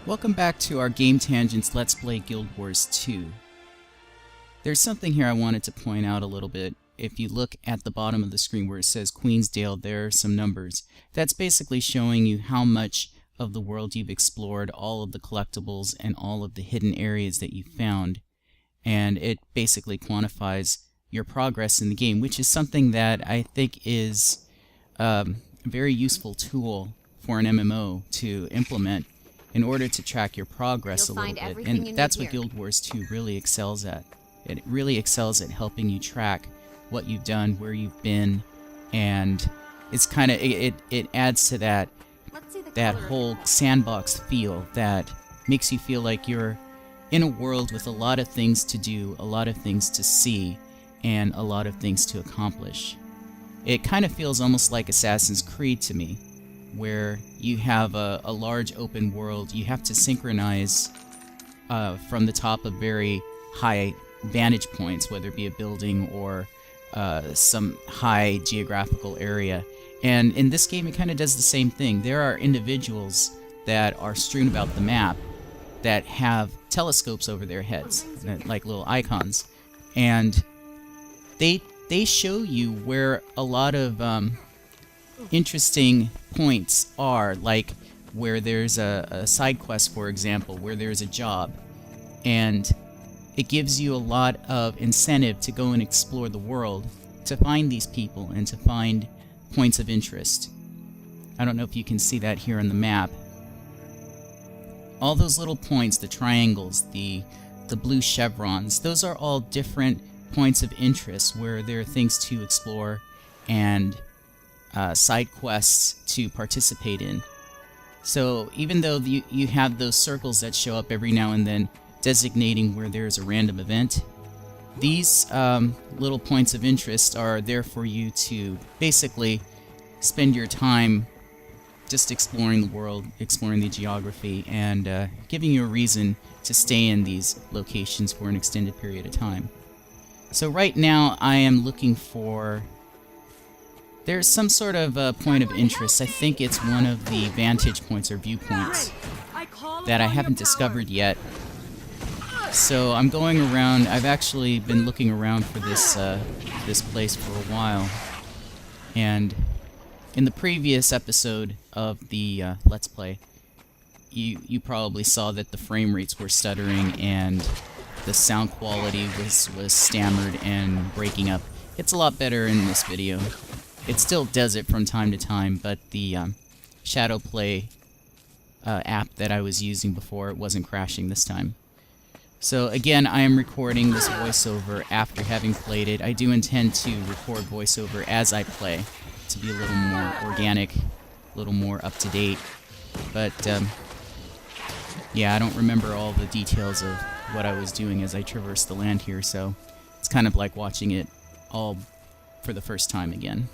Welcome back to our Game Tangents Let's Play Guild Wars 2. There's something here I wanted to point out a little bit. If you look at the bottom of the screen where it says Queensdale, there are some numbers. That's basically showing you how much of the world you've explored, all of the collectibles, and all of the hidden areas that you found. And it basically quantifies your progress in the game, which is something that I think is a very useful tool for an MMO to implement in order to track your progress a little bit. And that's what Guild Wars 2 really excels at. It really excels at helping you track what you've done, where you've been, and it's kind of it adds to that whole sandbox feel that makes you feel like you're in a world with a lot of things to do, a lot of things to see, and a lot of things to accomplish. It kind of feels almost like Assassin's Creed to me, where you have a large open world. You have to synchronize from the top of very high vantage points, whether it be a building or some high geographical area. And in this game, it kind of does the same thing. There are individuals that are strewn about the map that have telescopes over their heads, like little icons. And they show you where a lot of interesting points are, like where there's a side quest, for example, where there's a job, and it gives you a lot of incentive to go and explore the world, to find these people and to find points of interest. I don't know if you can see that here on the map. All those little points, the triangles, the blue chevrons, those are all different points of interest where there are things to explore and side quests to participate in. So even though you have those circles that show up every now and then designating where there's a random event, these little points of interest are there for you to basically spend your time just exploring the world, exploring the geography, and giving you a reason to stay in these locations for an extended period of time. So right now I am looking for... There's some sort of point of interest. I think it's one of the vantage points or viewpoints that I haven't discovered yet. So I'm going around. I've actually been looking around for this place for a while. And in the previous episode of the Let's Play, you probably saw that the frame rates were stuttering and the sound quality was stammered and breaking up. It's a lot better in this video. It still does it from time to time, but the Shadowplay app that I was using before, it wasn't crashing this time. So again, I am recording this voiceover after having played it. I do intend to record voiceover as I play, to be a little more organic, a little more up-to-date. But yeah, I don't remember all the details of what I was doing as I traversed the land here, so it's kind of like watching it all for the first time again.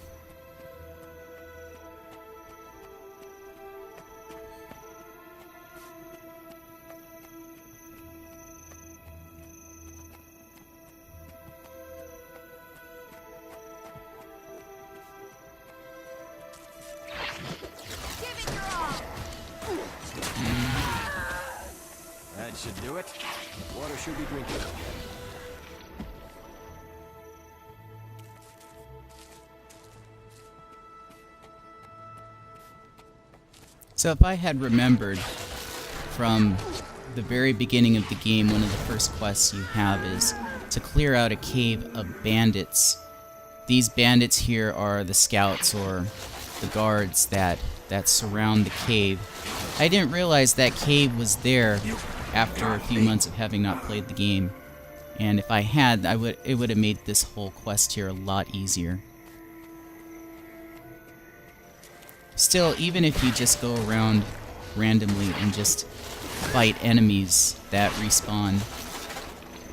That should do it. Water should be drinkable. So if I had remembered from the very beginning of the game, one of the first quests you have is to clear out a cave of bandits. These bandits here are the scouts or the guards that surround the cave. I didn't realize that cave was there after a few months of having not played the game. And if I had, it would have made this whole quest here a lot easier. Still, even if you just go around randomly and just fight enemies that respawn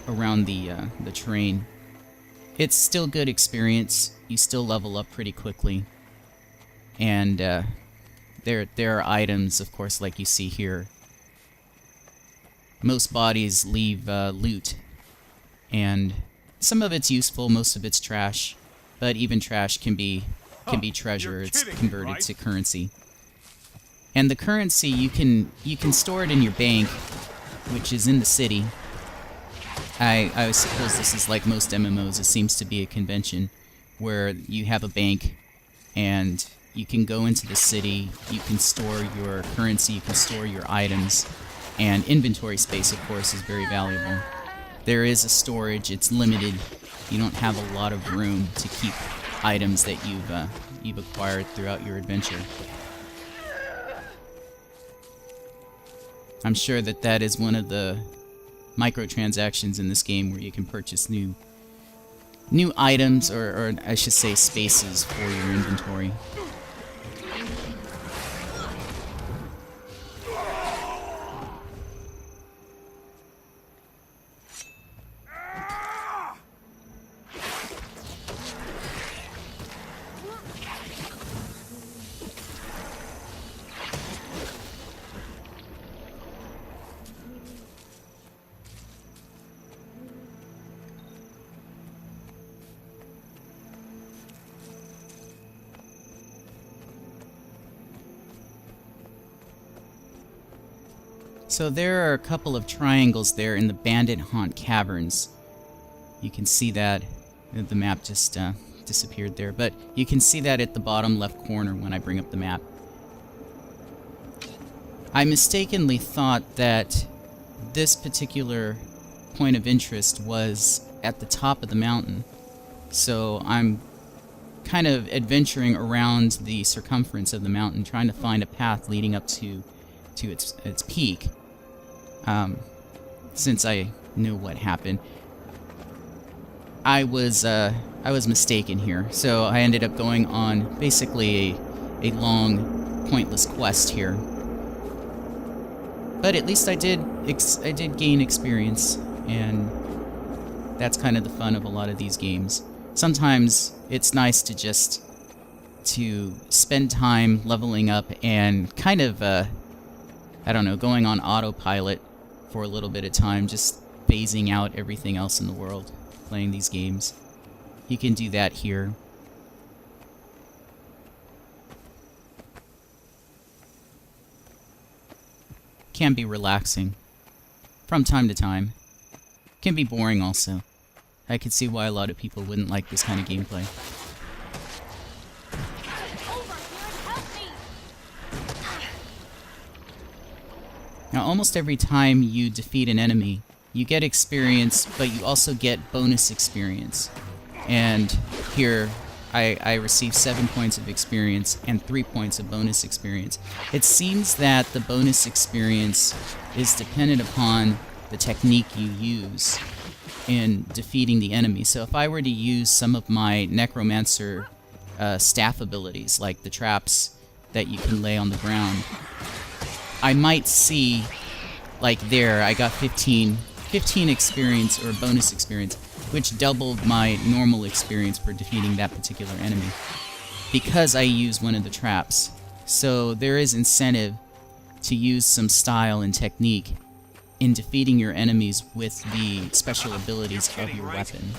around the terrain, it's still good experience. You still level up pretty quickly. And there are items, of course, like you see here. Most bodies leave loot, and some of it's useful, most of it's trash, but even trash can be treasure. It's converted to currency. And the currency, you can store it in your bank, which is in the city. I suppose this is like most MMOs. It seems to be a convention where you have a bank and you can go into the city, you can store your currency, you can store your items, and inventory space, of course, is very valuable. There is a storage, it's limited. You don't have a lot of room to keep items that you've acquired throughout your adventure. I'm sure that is one of the microtransactions in this game where you can purchase new items, or I should say spaces for your inventory. So there are a couple of triangles there in the Bandithaunt Caverns. You can see that. The map just disappeared there, but you can see that at the bottom left corner when I bring up the map. I mistakenly thought that this particular point of interest was at the top of the mountain. So I'm kind of adventuring around the circumference of the mountain, trying to find a path leading up to its peak. Since I knew what happened, I was mistaken here. So I ended up going on basically a long, pointless quest here. But at least I did gain experience, and that's kind of the fun of a lot of these games. Sometimes it's nice to spend time leveling up and kind of I don't know, going on autopilot for a little bit of time, just phasing out everything else in the world, playing these games. You can do that here. Can be relaxing from time to time. Can be boring also. I could see why a lot of people wouldn't like this kind of gameplay. Now, almost every time you defeat an enemy, you get experience, but you also get bonus experience. And here, I received 7 points of experience and 3 points of bonus experience. It seems that the bonus experience is dependent upon the technique you use in defeating the enemy. So if I were to use some of my Necromancer staff abilities, like the traps that you can lay on the ground, I might see, like there, I got 15 experience, or bonus experience, which doubled my normal experience for defeating that particular enemy, because I use one of the traps. So there is incentive to use some style and technique in defeating your enemies with the special abilities of your weapon.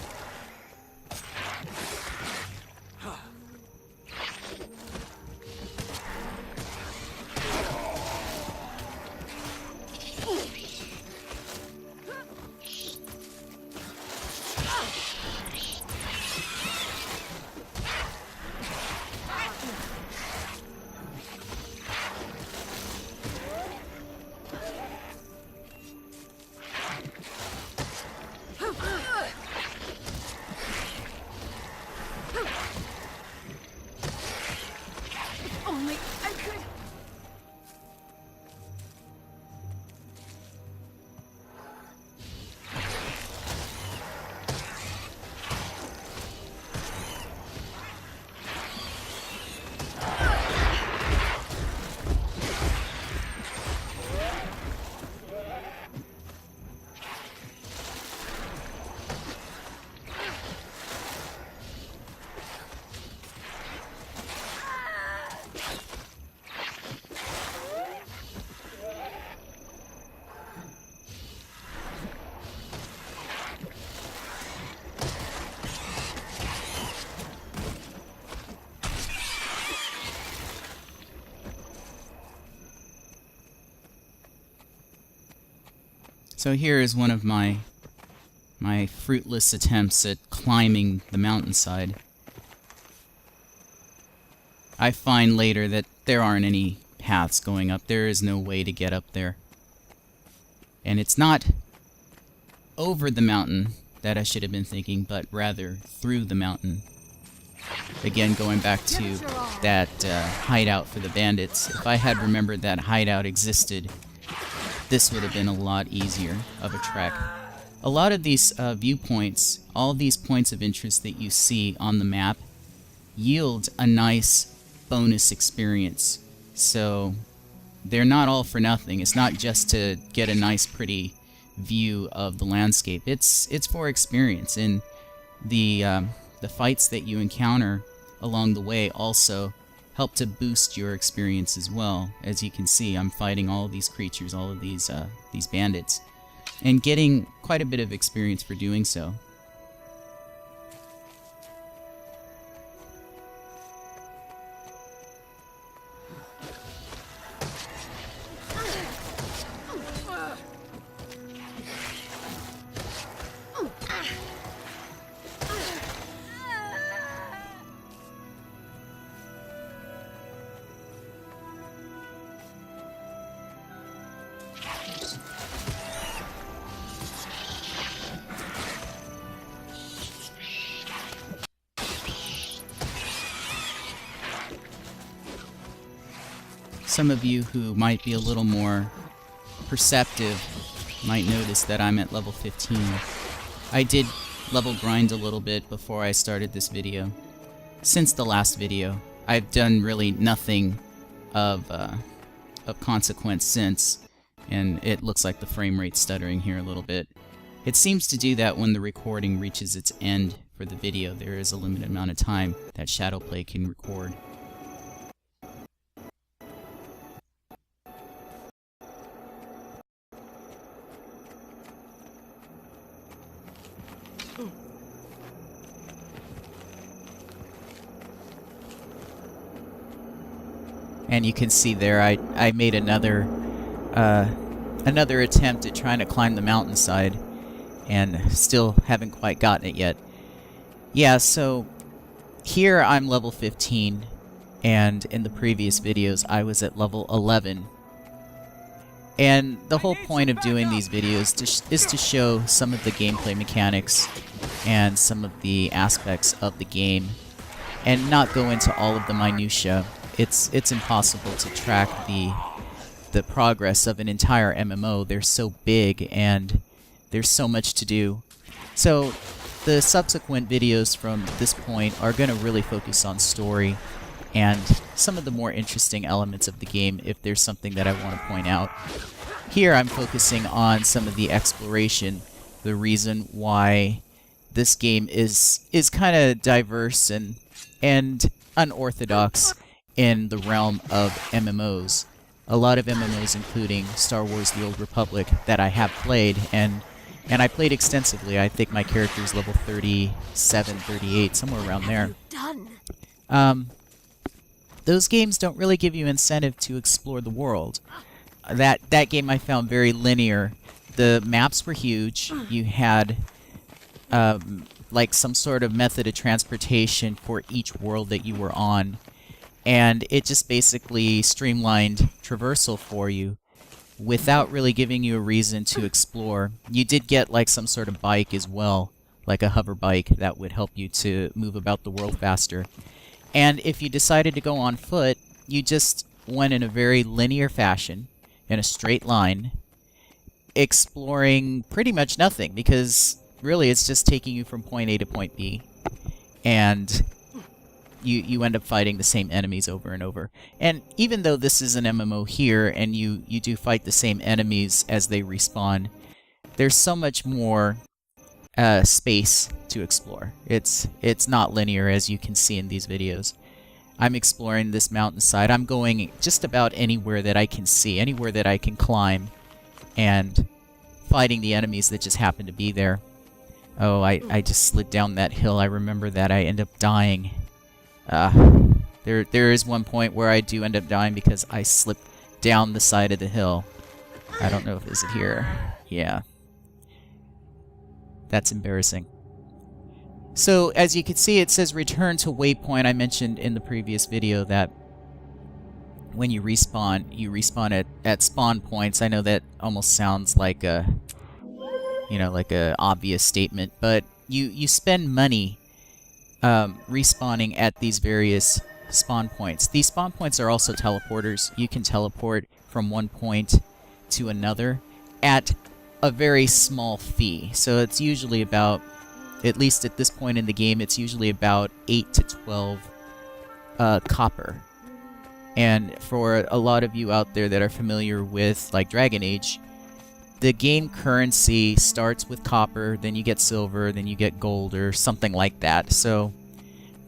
So here is one of my fruitless attempts at climbing the mountainside. I find later that there aren't any paths going up. There is no way to get up there. And it's not over the mountain that I should have been thinking, but rather through the mountain. Again, going back to that hideout for the bandits. If I had remembered that hideout existed, this would have been a lot easier of a trek. A lot of these viewpoints, all these points of interest that you see on the map, yield a nice bonus experience. So they're not all for nothing. It's not just to get a nice pretty view of the landscape. It's for experience, and the fights that you encounter along the way also help to boost your experience as well. As you can see, I'm fighting all of these creatures, all of these bandits, and getting quite a bit of experience for doing so. Some of you who might be a little more perceptive might notice that I'm at level 15. I did level grind a little bit before I started this video. Since the last video, I've done really nothing of consequence since, and it looks like the frame rate's stuttering here a little bit. It seems to do that when the recording reaches its end for the video. There is a limited amount of time that Shadowplay can record. And you can see there, I made another attempt at trying to climb the mountainside, and still haven't quite gotten it yet. Yeah, so here I'm level 15, and in the previous videos I was at level 11. And the whole point of doing these videos is to show some of the gameplay mechanics and some of the aspects of the game, and not go into all of the minutiae. It's impossible to track the progress of an entire MMO. They're so big and there's so much to do. So the subsequent videos from this point are going to really focus on story and some of the more interesting elements of the game if there's something that I want to point out. Here I'm focusing on some of the exploration, the reason why this game is kind of diverse and unorthodox in the realm of MMOs. A lot of MMOs, including Star Wars The Old Republic, that I have played, and I played extensively. I think my character is level 37, 38, somewhere around there. Those games don't really give you incentive to explore the world. That game I found very linear. The maps were huge. You had like some sort of method of transportation for each world that you were on. And it just basically streamlined traversal for you without really giving you a reason to explore. You did get like some sort of bike as well, like a hover bike that would help you to move about the world faster. And if you decided to go on foot, you just went in a very linear fashion, in a straight line, exploring pretty much nothing, because really it's just taking you from point A to point B. And you end up fighting the same enemies over and over. And even though this is an MMO here, and you do fight the same enemies as they respawn, there's so much more space to explore. It's not linear, as you can see in these videos. I'm exploring this mountainside. I'm going just about anywhere that I can see, anywhere that I can climb, and fighting the enemies that just happen to be there. Oh, I just slid down that hill. I remember that. I end up dying. There is one point where I do end up dying because I slipped down the side of the hill. I don't know if is it here. Yeah. That's embarrassing. So, as you can see, it says return to waypoint. I mentioned in the previous video that when you respawn at spawn points. I know that almost sounds like a, like a obvious statement, but you spend money respawning at these various spawn points. These spawn points are also teleporters. You can teleport from one point to another at a very small fee. So it's usually about, at least at this point in the game, it's usually about 8 to 12 copper. And for a lot of you out there that are familiar with like Dragon Age, the game currency starts with copper, then you get silver, then you get gold or something like that. So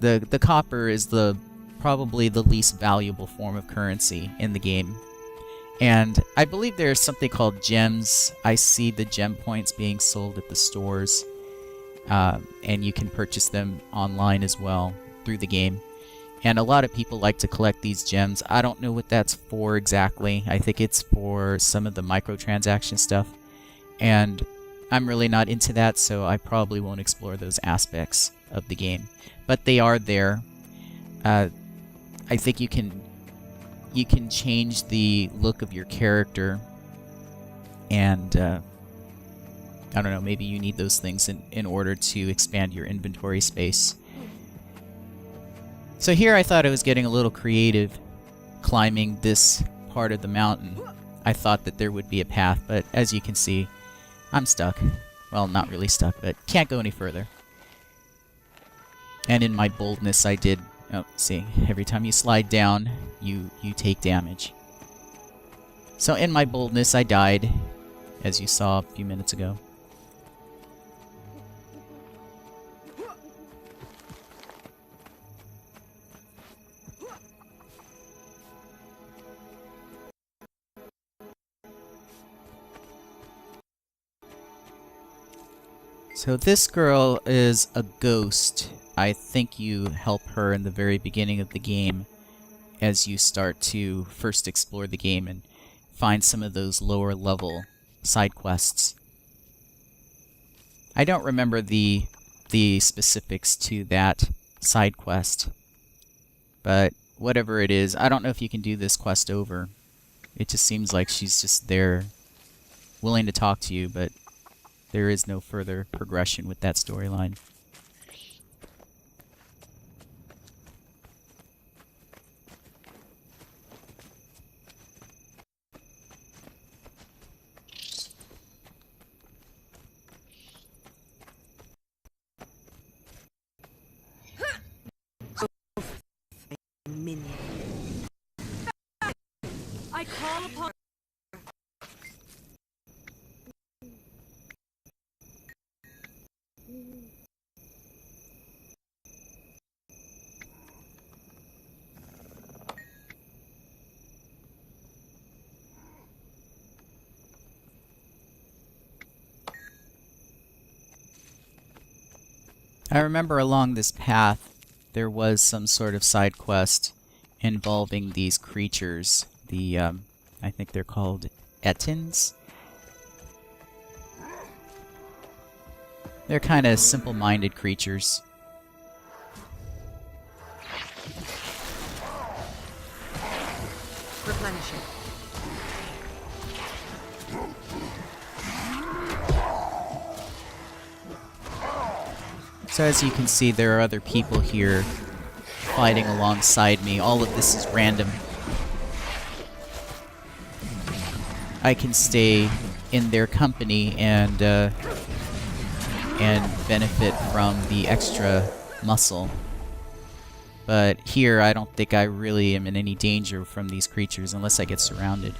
the copper is probably the least valuable form of currency in the game. And I believe there's something called gems. I see the gem points being sold at the stores. And you can purchase them online as well through the game. And a lot of people like to collect these gems. I don't know what that's for exactly. I think it's for some of the microtransaction stuff. And I'm really not into that, so I probably won't explore those aspects of the game. But they are there. I think you can change the look of your character. And I don't know, maybe you need those things in order to expand your inventory space. So here I thought I was getting a little creative climbing this part of the mountain. I thought that there would be a path, but as you can see, I'm stuck. Well, not really stuck, but can't go any further. And in my boldness I did... Oh, see, every time you slide down, you take damage. So in my boldness I died, as you saw a few minutes ago. So this girl is a ghost. I think you help her in the very beginning of the game as you start to first explore the game and find some of those lower level side quests. I don't remember the specifics to that side quest, but whatever it is, I don't know if you can do this quest over. It just seems like she's just there willing to talk to you, but there is no further progression with that storyline. I call upon... I remember along this path there was some sort of side quest involving these creatures. The, I think they're called Ettins. They're kind of simple-minded creatures. Replenishing. So as you can see, there are other people here fighting alongside me. All of this is random. I can stay in their company and benefit from the extra muscle. But here, I don't think I really am in any danger from these creatures unless I get surrounded.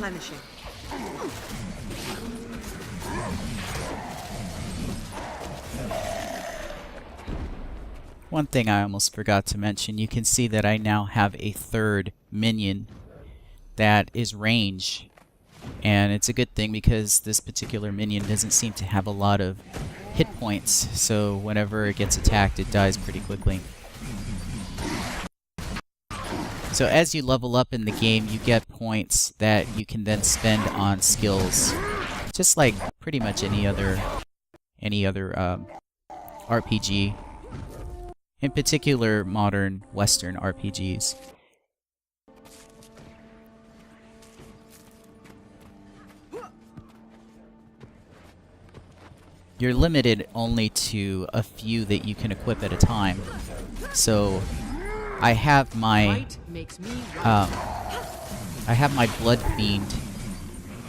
Replenishing. One thing I almost forgot to mention, you can see that I now have a third minion that is range. And it's a good thing because this particular minion doesn't seem to have a lot of hit points, so whenever it gets attacked, it dies pretty quickly. So as you level up in the game, you get points that you can then spend on skills, just like pretty much any other RPG. In particular, modern Western RPGs. You're limited only to a few that you can equip at a time. So I have my Blood Fiend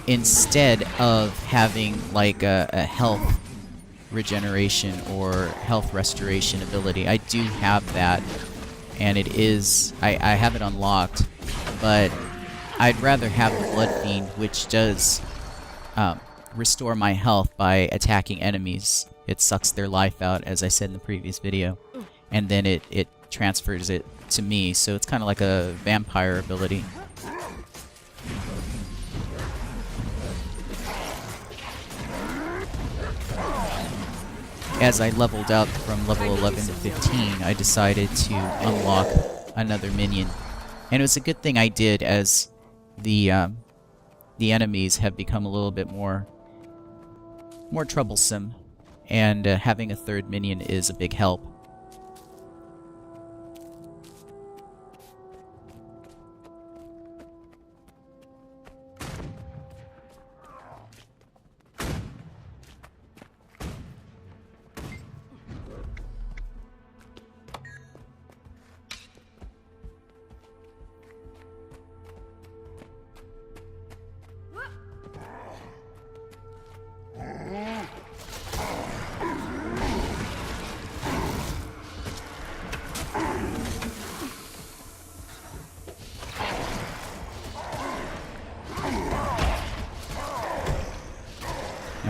instead of having like a health regeneration or health restoration ability. I do have that, and it is I have it unlocked, but I'd rather have the Blood Fiend, which does restore my health by attacking enemies. It sucks their life out, as I said in the previous video, and then it transfers it to me, so it's kind of like a vampire ability. As I leveled up from level 11 to 15, I decided to unlock another minion. And it was a good thing I did, as the enemies have become a little bit more troublesome, and having a third minion is a big help.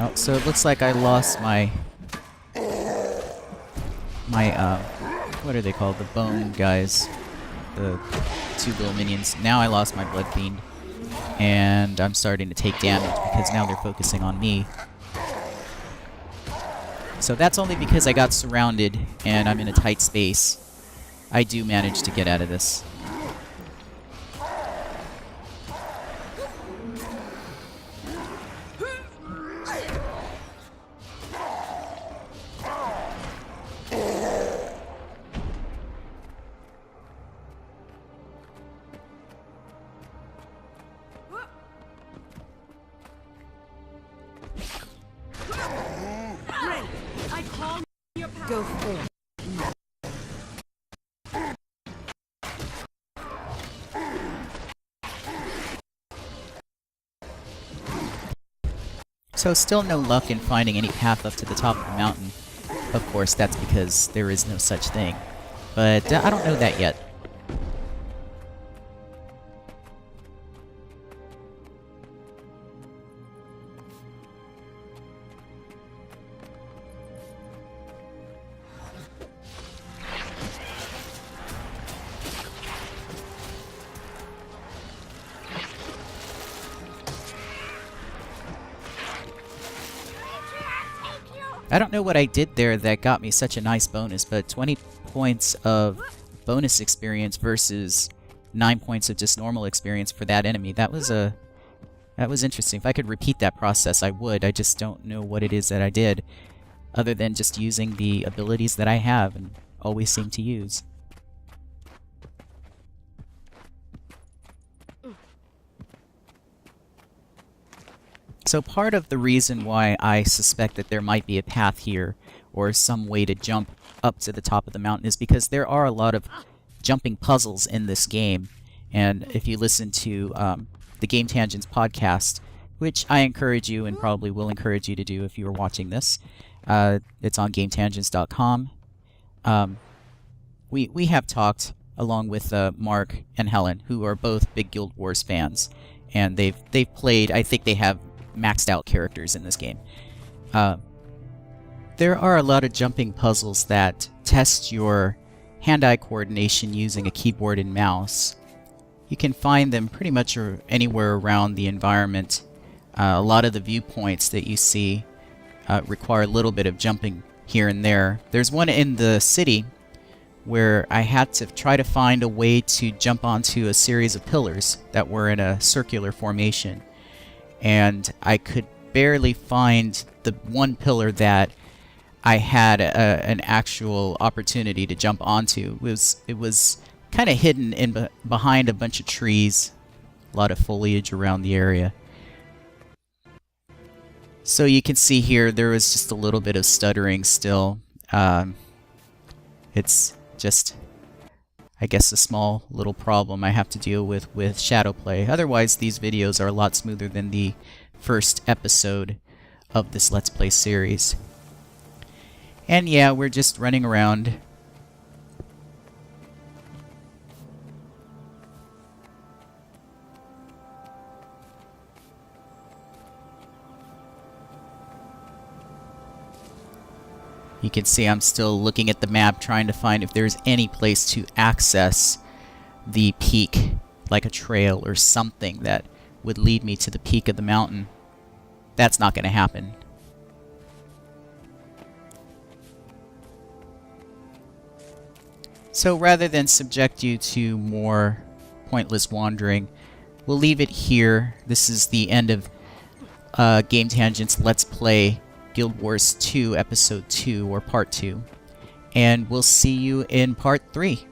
Oh, so it looks like I lost my what are they called? The bone guys. The two little minions. Now I lost my Blood Fiend, and I'm starting to take damage because now they're focusing on me. So that's only because I got surrounded and I'm in a tight space. I do manage to get out of this. Go forth. So still no luck in finding any path up to the top of the mountain. Of course, that's because there is no such thing. But I don't know that yet. I don't know what I did there that got me such a nice bonus, but 20 points of bonus experience versus 9 points of just normal experience for that enemy. That was interesting. If I could repeat that process, I would. I just don't know what it is that I did, other than just using the abilities that I have and always seem to use. So part of the reason why I suspect that there might be a path here, or some way to jump up to the top of the mountain, is because there are a lot of jumping puzzles in this game. And if you listen to the Game Tangents podcast, which I encourage you and probably will encourage you to do if you are watching this, it's on GameTangents.com. We have talked, along with Mark and Helen, who are both big Guild Wars fans. and they've played. I think they have maxed out characters in this game. There are a lot of jumping puzzles that test your hand-eye coordination using a keyboard and mouse. You can find them pretty much anywhere around the environment. A lot of the viewpoints that you see require a little bit of jumping here and there. There's one in the city where I had to try to find a way to jump onto a series of pillars that were in a circular formation. And I could barely find the one pillar that I had an actual opportunity to jump onto. It was kind of hidden behind a bunch of trees, a lot of foliage around the area. So you can see here there was just a little bit of stuttering still. It's just, I guess, a small little problem I have to deal with shadow play. Otherwise, these videos are a lot smoother than the first episode of this Let's Play series. And yeah, we're just running around. You can see I'm still looking at the map, trying to find if there's any place to access the peak, like a trail or something that would lead me to the peak of the mountain. That's not going to happen. So rather than subject you to more pointless wandering, we'll leave it here. This is the end of Game Tangent's Let's Play Guild Wars 2 Episode 2, or Part 2. And we'll see you in Part 3.